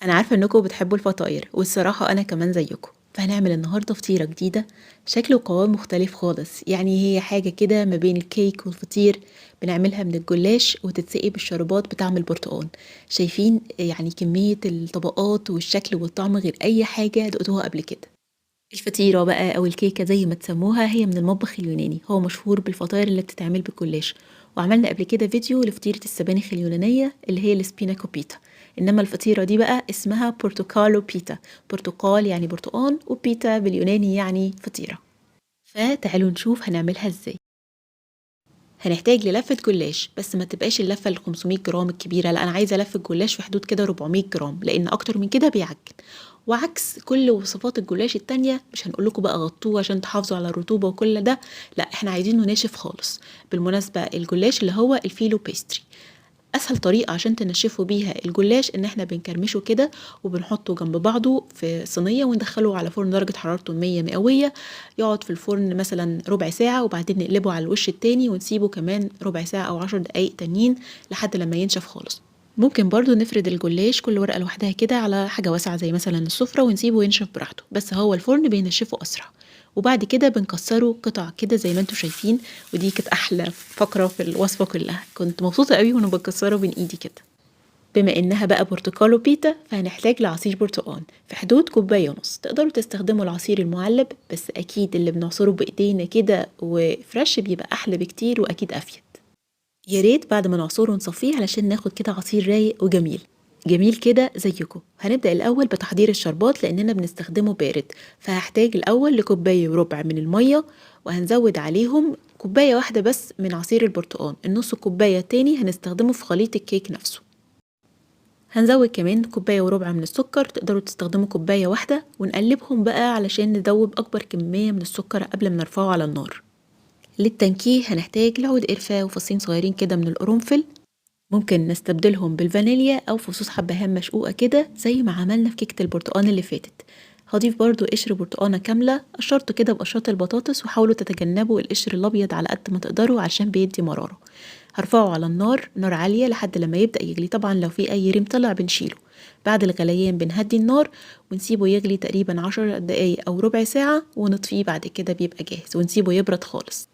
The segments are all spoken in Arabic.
أنا عارفة إنكم بتحبوا الفطاير والصراحة أنا كمان زيكم، فهنعمل النهاردة فطيرة جديدة شكل وقوام مختلف خالص. يعني هي حاجة كده ما بين الكيك والفطير. بنعملها من الجلاش وتتسقي بالشربات بطعم البرتقال. شايفين يعني كمية الطبقات والشكل والطعم غير أي حاجة دقتوها قبل كده. الفطيرة بقى أو الكيكة زي ما تسموها هي من المطبخ اليوناني، هو مشهور بالفطاير اللي بتتعمل بالجلاش. وعملنا قبل كده فيديو لفطيرة السبانخ اليونانية اللي هي السبيناكو بيتا. إنما الفطيرة دي بقى اسمها بورتوكالو بيتا. برتقال يعني برتقان، وبيتا باليوناني يعني فطيرة. فتعالوا نشوف هنعملها ازاي. هنحتاج للفة جلاش، بس ما تبقاش اللفة ال 500 جرام الكبيرة، لا أنا عايزة لفة جلاش في حدود كده 400 جرام، لأن أكتر من كده بيعجن. وعكس كل وصفات الجلاش التانية، مش هنقولكوا بقى غطوه عشان تحافظوا على الرطوبة وكل ده، لا احنا عايزينه ناشف خالص. بالمناسبة الجلاش اللي هو الفيلو بيستري، اسهل طريقه عشان تنشفوا بيها الجلاش ان احنا بنكرمشه كده وبنحطه جنب بعضه في صينيه وندخله على فرن درجه حرارته 100 مئويه. يقعد في الفرن مثلا ربع ساعه، وبعدين نقلبه على الوش التاني ونسيبه كمان ربع ساعه او 10 دقايق تانيين لحد لما ينشف خالص. ممكن برضو نفرد الجلاش كل ورقة لوحدها كده على حاجة واسعة زي مثلا السفرة ونسيبه ينشف براحته، بس هو الفرن بينشفه أسرع. وبعد كده بنكسره قطع كده زي ما انتوا شايفين. ودي كانت أحلى فقرة في الوصفة كلها، كنت مبسوطة قوي وانا بكسره بين ايدي كده. بما انها بقى برتقال وبيتا، فهنحتاج لعصير برتقال في حدود كوباية ونص. تقدروا تستخدموا العصير المعلب، بس اكيد اللي بنعصره بايدينا كده وفريش بيبقى احلى بكتير واكيد افيد. يا ريت بعد ما نعصره ونصفيه علشان ناخد كده عصير رايق وجميل. جميل كده زيكم. هنبدأ الأول بتحضير الشربات لأننا بنستخدمه بارد. فهحتاج الأول لكوباية وربع من المية، وهنزود عليهم كوباية واحدة بس من عصير البرتقال. النص كوباية تاني هنستخدمه في خليط الكيك نفسه. هنزود كمان كوباية وربع من السكر، تقدروا تستخدموا كوباية واحدة، ونقلبهم بقى علشان ندوب أكبر كمية من السكر قبل ما نرفعه على النار. للتنكيه هنحتاج لعود قرفة وفصين صغيرين كده من القرنفل. ممكن نستبدلهم بالفانيليا أو فصوص حبهان مشقوقة كده زي ما عملنا في كيكة البرتقال اللي فاتت. هضيف برضو قشر برتقانة كاملة، قشرته كده بقشرات البطاطس، وحاولوا تتجنبوا القشر الأبيض على قد ما تقدروا عشان بيدي مرارة. هرفعه على النار نار عالية لحد لما يبدأ يغلي، طبعا لو في أي ريم طلع بنشيله. بعد الغليان بنهدي النار ونسيبه يغلي تقريبا 10 دقايق أو ربع ساعة ونطفيه. بعد كده بيبقى جاهز ونسيبه يبرد خالص.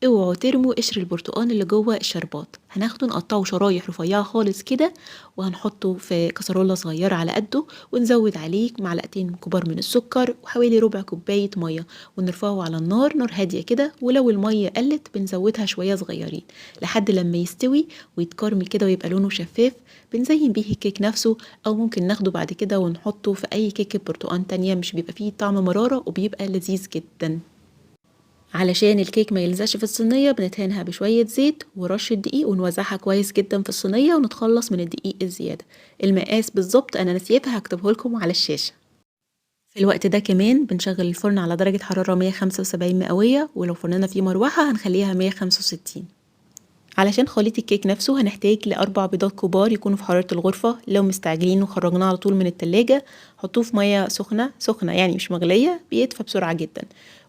اوعوا ترموا قشر البرتقال اللي جوه الشربات، هناخده نقطعه شرايح رفيعه خالص كده، وهنحطه في كسرولة صغيرة على قده، ونزود عليه معلقتين كبار من السكر وحوالي ربع كوباية مية، ونرفعه على النار نار هادية كده. ولو المية قلت بنزودها شوية صغيرين لحد لما يستوي ويتكرمل كده ويبقى لونه شفاف. بنزين بيه الكيك نفسه، او ممكن ناخده بعد كده ونحطه في اي كيكة برتقال تانية، مش بيبقى فيه طعم مرارة وبيبقى لذيذ جدا. علشان الكيك ما يلزقش في الصينية بندهنها بشوية زيت ورشة دقيق، ونوزعها كويس جدا في الصينية ونتخلص من الدقيق الزيادة. المقاس بالظبط أنا نسيتها، هكتبه لكم على الشاشة. في الوقت ده كمان بنشغل الفرن على درجة حرارة 175 مئوية، ولو فرننا فيه مروحة هنخليها 165. علشان خليط الكيك نفسه هنحتاج لأربع بيضات كبار يكونوا في حرارة الغرفة. لو مستعجلين وخرجناه على طول من التلاجة، حطوه في مية سخنة سخنة يعني مش مغلية، بيدفى بسرعة جدا.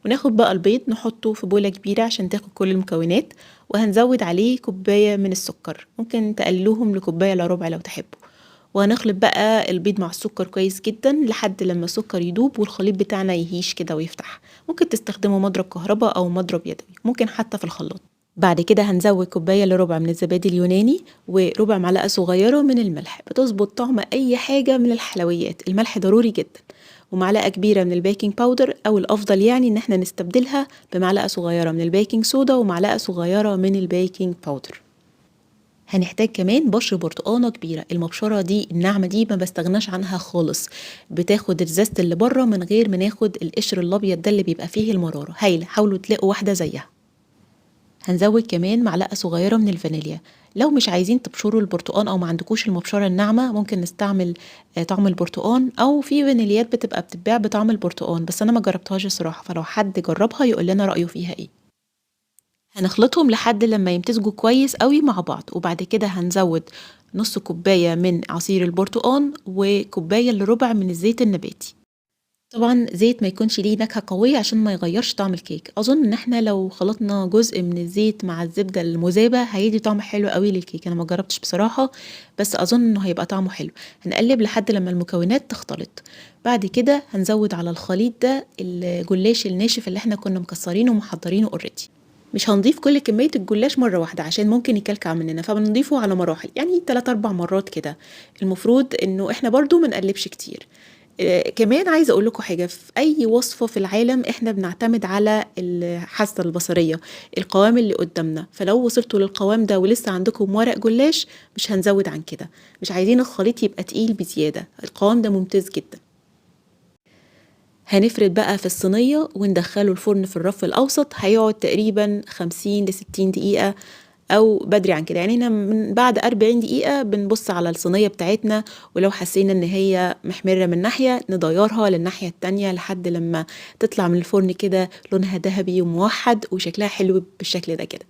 وناخد بقى البيض نحطه في بولة كبيرة عشان تاخد كل المكونات، وهنزود عليه كوباية من السكر، ممكن تقلوهم لكوباية الا ربع لو تحبوا. وهنخلط بقى البيض مع السكر كويس جدا لحد لما السكر يدوب والخليط بتاعنا يهيش كده ويفتح. ممكن تستخدموا مضرب كهرباء او مضرب يدوي، ممكن حتى في الخلاط. بعد كده هنزود كوباية الا ربع من الزبادي اليوناني وربع معلقة صغيرة من الملح، بتظبط طعم اي حاجة من الحلويات، الملح ضروري جدا. ومعلقة كبيرة من البيكنج باودر، او الافضل يعني ان احنا نستبدلها بمعلقة صغيرة من البيكنج صودا ومعلقة صغيرة من البيكنج باودر. هنحتاج كمان بشر برتقانة كبيرة، المبشرة دي الناعمة دي ما بستغناش عنها خالص، بتاخد الزست اللي بره من غير ما ناخد القشر الابيض ده اللي بيبقى فيه المرارة. هايلة، حاولوا تلاقوا واحدة زيها. هنزود كمان معلقة صغيرة من الفانيليا. لو مش عايزين تبشروا البرتقان او ما عندكوش المبشرة الناعمة، ممكن نستعمل طعم البرتقان، او في فانيليات بتبقى بتتباع بطعم البرتقان، بس انا ما جربتهاش الصراحة، فلو حد جربها يقول لنا رأيه فيها ايه. هنخلطهم لحد لما يمتزجوا كويس قوي مع بعض، وبعد كده هنزود نص كوباية من عصير البرتقان وكوباية الا ربع من الزيت النباتي. طبعًا زيت ما يكونش ليه نكهة قوية عشان ما يغيّرش طعم الكيك، أظن إن إحنا لو خلطنا جزء من الزيت مع الزبدة المذابة هيدّي طعم حلو أوي للكيك، أنا ما جرّبتش بصراحة، بس أظن إنه هيبقى طعمه حلو. هنقلّب لحد لمّا المكونات تختلط، بعد كده هنزوّد على الخليط ده الجلاش الناشف اللي إحنا كنا مكسّرينه ومحضّرينه already. مش هنضيف كل كمية الجلاش مرة واحدة عشان ممكن يكلكع مننا، فبنضيفه على مراحل، يعني 3، 4 مرات كده. المفروض إنه إحنا برضه ما نقلّبش كتير. كمان عايزة أقول لكم حاجة، في أي وصفة في العالم إحنا بنعتمد على الحاسة البصرية، القوام اللي قدامنا، فلو وصلتوا للقوام ده ولسه عندكم ورق جلاش مش هنزود عن كده، مش عايزين الخليط يبقى تقيل بزيادة، القوام ده ممتاز جدا. هنفرد بقى في الصينية وندخله الفرن في الرف الأوسط، هيقعد تقريبا 50 ل60 دقيقة أو بدري عن كده، يعني أنا من بعد 40 دقيقة بنبص على الصينية بتاعتنا، ولو حسينا إن هي محمرة من ناحية نضيرها للناحية التانية لحد لما تطلع من الفرن كده لونها ذهبي وموحد وشكلها حلو بالشكل ده كده.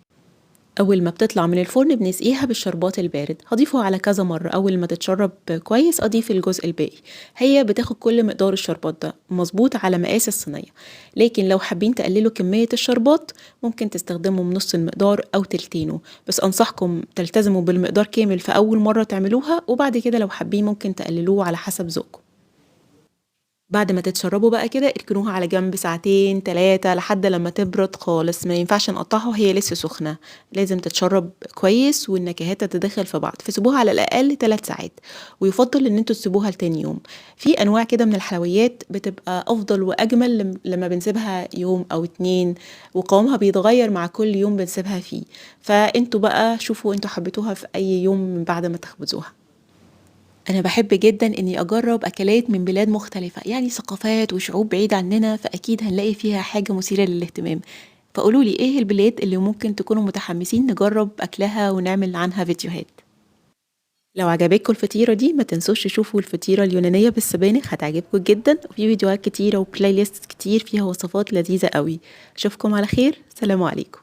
أول ما بتطلع من الفرن بنسقيها بالشربات البارد، هضيفه على كذا مرة، أول ما تتشرب كويس أضيف الجزء الباقي. هي بتاخد كل مقدار الشربات ده مظبوط على مقاس الصينية، لكن لو حابين تقللوا كمية الشربات ممكن تستخدموا من نص المقدار أو تلتينه، بس أنصحكم تلتزموا بالمقدار كامل في أول مرة تعملوها، وبعد كده لو حابين ممكن تقللوه على حسب ذوقكم. بعد ما تتشربوا بقى كده اركنوها على جنب ساعتين 3 لحد لما تبرد خالص، ما ينفعش نقطعها وهي لسه سخنة، لازم تتشرب كويس والنكهات تتدخل في بعض، فسيبوها على الأقل 3 ساعات، ويفضل ان انتوا تسيبوها لتاني يوم. في انواع كده من الحلويات بتبقى افضل واجمل لما بنسيبها يوم او 2، وقوامها بيتغير مع كل يوم بنسيبها فيه، فانتوا بقى شوفوا انتوا حبيتوها في اي يوم من بعد ما تخبزوها. أنا باحب جدًا إني أجرّب أكلات من بلاد مختلفة، يعني ثقافات وشعوب بعيدة عننا، فأكيد هنلاقي فيها حاجة مثيرة للاهتمام. فقولوا لي إيه البلاد اللي ممكن تكونوا متحمسين نجرّب أكلها ونعمل عنها فيديوهات؟ لو عجبتكم الفطيرة دي ما تنسوش تشوفوا الفطيرة اليونانية بالسبانخ هتعجبكم جدًا، وفي فيديوهات كتيرة وبلاي ليست كتير فيها وصفات لذيذة أوي. أشوفكم على خير، سلام عليكم.